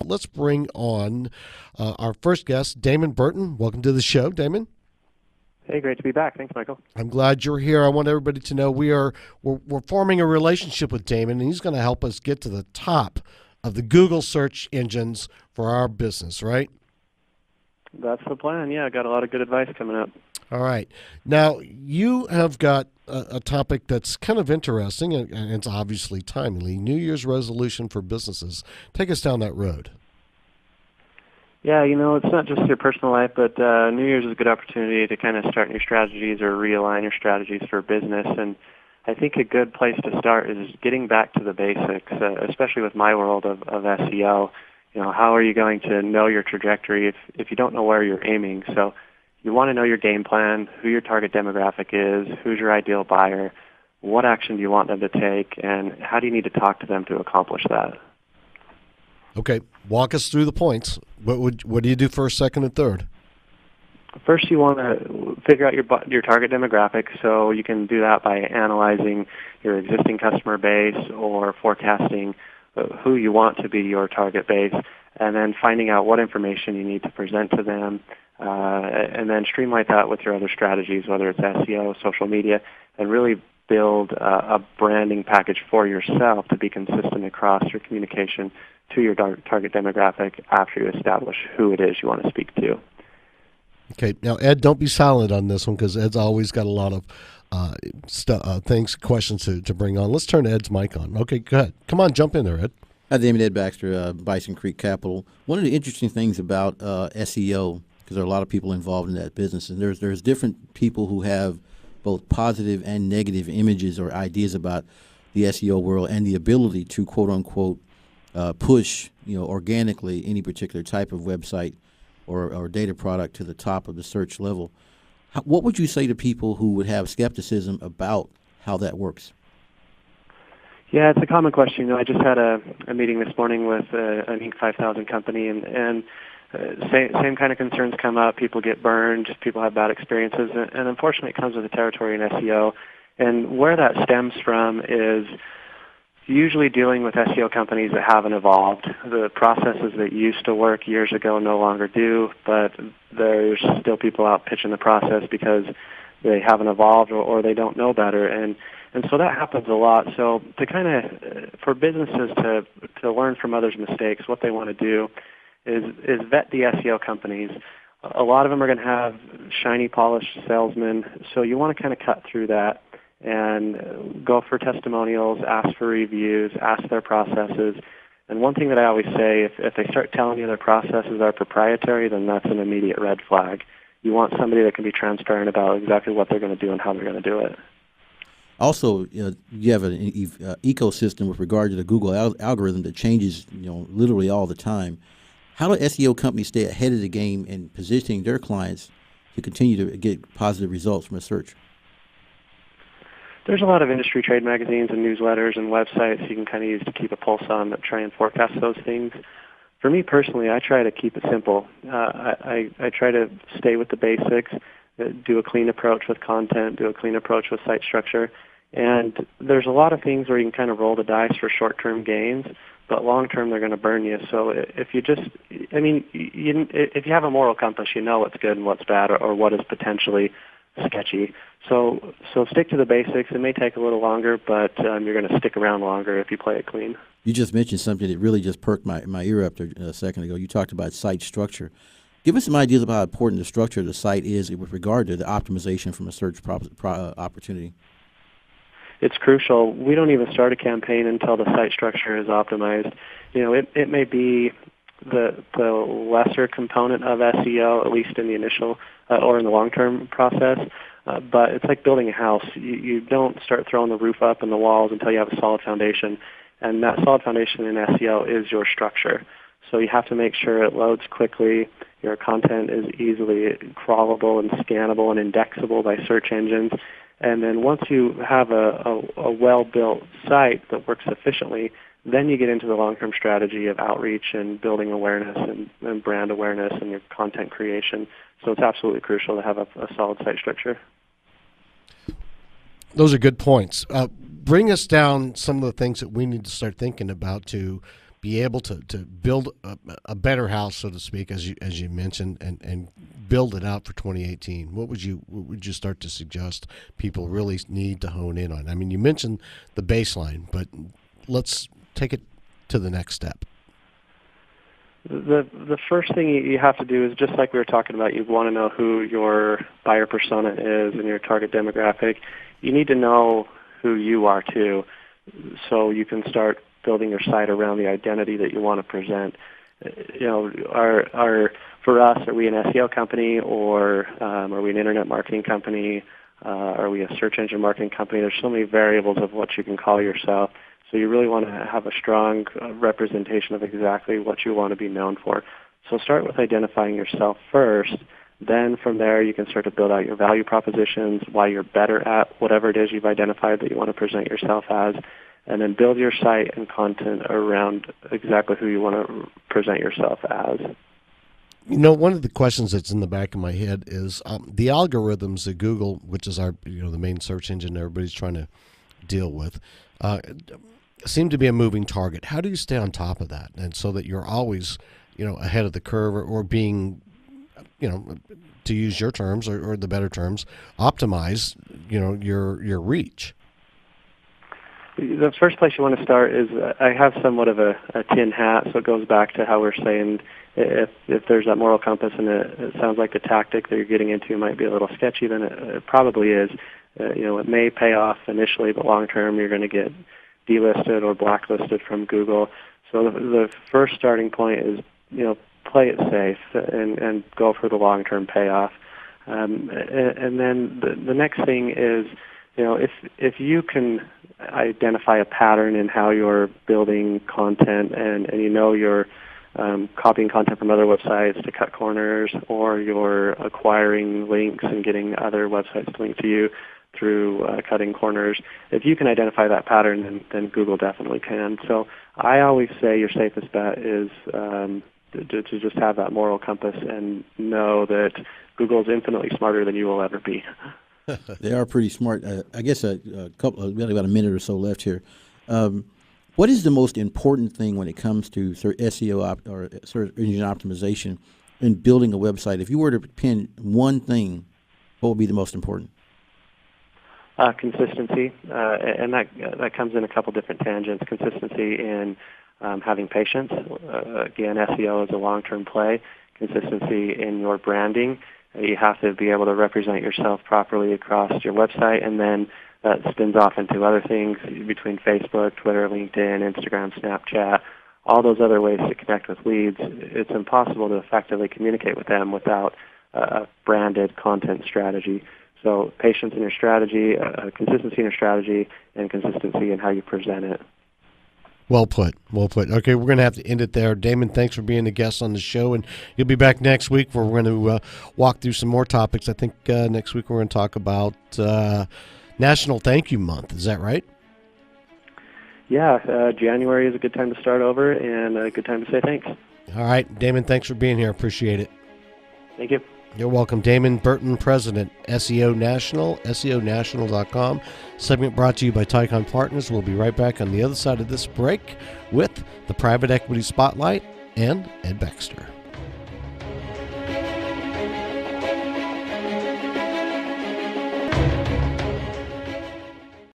But let's bring on our first guest, Damon Burton. Welcome to the show, Damon. Hey, great to be back. Thanks, Michael. I'm glad you're here. I want everybody to know we're forming a relationship with Damon, and he's going to help us get to the top of the Google search engines for our business, right? That's the plan. Yeah, I got a lot of good advice coming up. All right. Now, you have got a topic that's kind of interesting, and it's obviously timely. New Year's resolution for businesses. Take us down that road. Yeah, it's not just your personal life, but New Year's is a good opportunity to kind of start new strategies or realign your strategies for business. And I think a good place to start is getting back to the basics, especially with my world of SEO. How are you going to know your trajectory if you don't know where you're aiming? So you want to know your game plan, who your target demographic is, who's your ideal buyer, what action do you want them to take, and how do you need to talk to them to accomplish that? Okay, walk us through the points. What do you do first, second, and third? First, you want to figure out your target demographic, so you can do that by analyzing your existing customer base or forecasting who you want to be your target base, and then finding out what information you need to present to them, and then streamline that with your other strategies, whether it's SEO, social media, and really build a branding package for yourself to be consistent across your communication to your target demographic after you establish who it is you want to speak to. Okay, now Ed, don't be silent on this one because Ed's always got a lot of questions to bring on. Let's turn Ed's mic on. Okay, go ahead. Come on, jump in there, Ed. Hi, Damon. Ed Baxter, Bison Creek Capital. One of the interesting things about SEO, because there are a lot of people involved in that business, and there's different people who have both positive and negative images or ideas about the SEO world and the ability to quote unquote push organically any particular type of website or data product to the top of the search level. What would you say to people who would have skepticism about how that works? Yeah, it's a common question. I just had a meeting this morning with an Inc. 5000 company, and same kind of concerns come up. People get burned. People have bad experiences, and unfortunately, it comes with the territory in SEO. And where that stems from is usually dealing with SEO companies that haven't evolved. The processes that used to work years ago no longer do, but there's still people out pitching the process because they haven't evolved or they don't know better. And so that happens a lot. So to kind of, for businesses to learn from others' mistakes, what they want to do is vet the SEO companies. A lot of them are going to have shiny, polished salesmen, so you want to kind of cut through that and go for testimonials, ask for reviews, ask their processes. And one thing that I always say, if they start telling you their processes are proprietary, then that's an immediate red flag. You want somebody that can be transparent about exactly what they're going to do and how they're going to do it. Also, you have an ecosystem with regard to the Google algorithm that changes, literally all the time. How do SEO companies stay ahead of the game in positioning their clients to continue to get positive results from a search? There's a lot of industry trade magazines and newsletters and websites you can kind of use to keep a pulse on that try and forecast those things. For me personally, I try to keep it simple. I try to stay with the basics, do a clean approach with content, do a clean approach with site structure. And there's a lot of things where you can kind of roll the dice for short-term gains, but long-term they're going to burn you. So if you just, if you have a moral compass, you know what's good and what's bad or what is potentially sketchy. So stick to the basics. It may take a little longer, but you're going to stick around longer if you play it clean. You just mentioned something that really just perked my ear up a second ago. You talked about site structure. Give us some ideas about how important the structure of the site is with regard to the optimization from a search opportunity. It's crucial. We don't even start a campaign until the site structure is optimized. It may be the lesser component of SEO, at least in the initial or in the long-term process. But it's like building a house. You don't start throwing the roof up and the walls until you have a solid foundation. And that solid foundation in SEO is your structure. So you have to make sure it loads quickly, your content is easily crawlable and scannable and indexable by search engines. And then once you have a well-built site that works efficiently, then you get into the long-term strategy of outreach and building awareness and brand awareness and your content creation. So it's absolutely crucial to have a solid site structure. Those are good points. Bring us down some of the things that we need to start thinking about to be able to build a better house, so to speak, as you mentioned, and build it out for 2018, what would you start to suggest people really need to hone in on? I mean, you mentioned the baseline, but let's take it to the next step. The first thing you have to do is, just like we were talking about, you want to know who your buyer persona is and your target demographic. You need to know who you are too, so you can start building your site around the identity that you want to present. For us, are we an SEO company, or are we an internet marketing company? Are we a search engine marketing company? There's so many variables of what you can call yourself. So you really want to have a strong representation of exactly what you want to be known for. So start with identifying yourself first. Then from there, you can start to build out your value propositions, why you're better at whatever it is you've identified that you want to present yourself as, and then build your site and content around exactly who you want to present yourself as. One of the questions that's in the back of my head is the algorithms that Google, which is our the main search engine everybody's trying to deal with, seem to be a moving target. How do you stay on top of that, and so that you're always, ahead of the curve, or being, to use your terms or the better terms, optimize, your reach? The first place you want to start is, I have somewhat of a tin hat, so it goes back to how we're saying if there's that moral compass and it sounds like the tactic that you're getting into might be a little sketchy, then it probably is. It may pay off initially, but long term you're going to get delisted or blacklisted from Google. So the first starting point is, play it safe and go for the long-term payoff. And then the next thing is, if you can identify a pattern in how you're building content, and you're copying content from other websites to cut corners, or you're acquiring links and getting other websites to link to you through cutting corners. If you can identify that pattern, then Google definitely can. So I always say your safest bet is to just have that moral compass and know that Google is infinitely smarter than you will ever be. They are pretty smart. I guess we have about a minute or so left here. What is the most important thing when it comes to SEO or search engine optimization in building a website? If you were to pin one thing, what would be the most important? Consistency, and that comes in a couple different tangents. Consistency in having patience. Again, SEO is a long-term play. Consistency in your branding. You have to be able to represent yourself properly across your website, and then that spins off into other things between Facebook, Twitter, LinkedIn, Instagram, Snapchat, all those other ways to connect with leads. It's impossible to effectively communicate with them without a branded content strategy. So patience in your strategy, consistency in your strategy, and consistency in how you present it. Well put. Okay, we're going to have to end it there. Damon, thanks for being a guest on the show, and you'll be back next week where we're going to walk through some more topics. I think next week we're going to talk about National Thank You Month. Is that right? Yeah, January is a good time to start over and a good time to say thanks. All right, Damon, thanks for being here. Appreciate it. Thank you. You're welcome. Damon Burton, President, SEO National, SEOnational.com. Segment brought to you by Tycon Partners. We'll be right back on the other side of this break with the Private Equity Spotlight and Ed Baxter.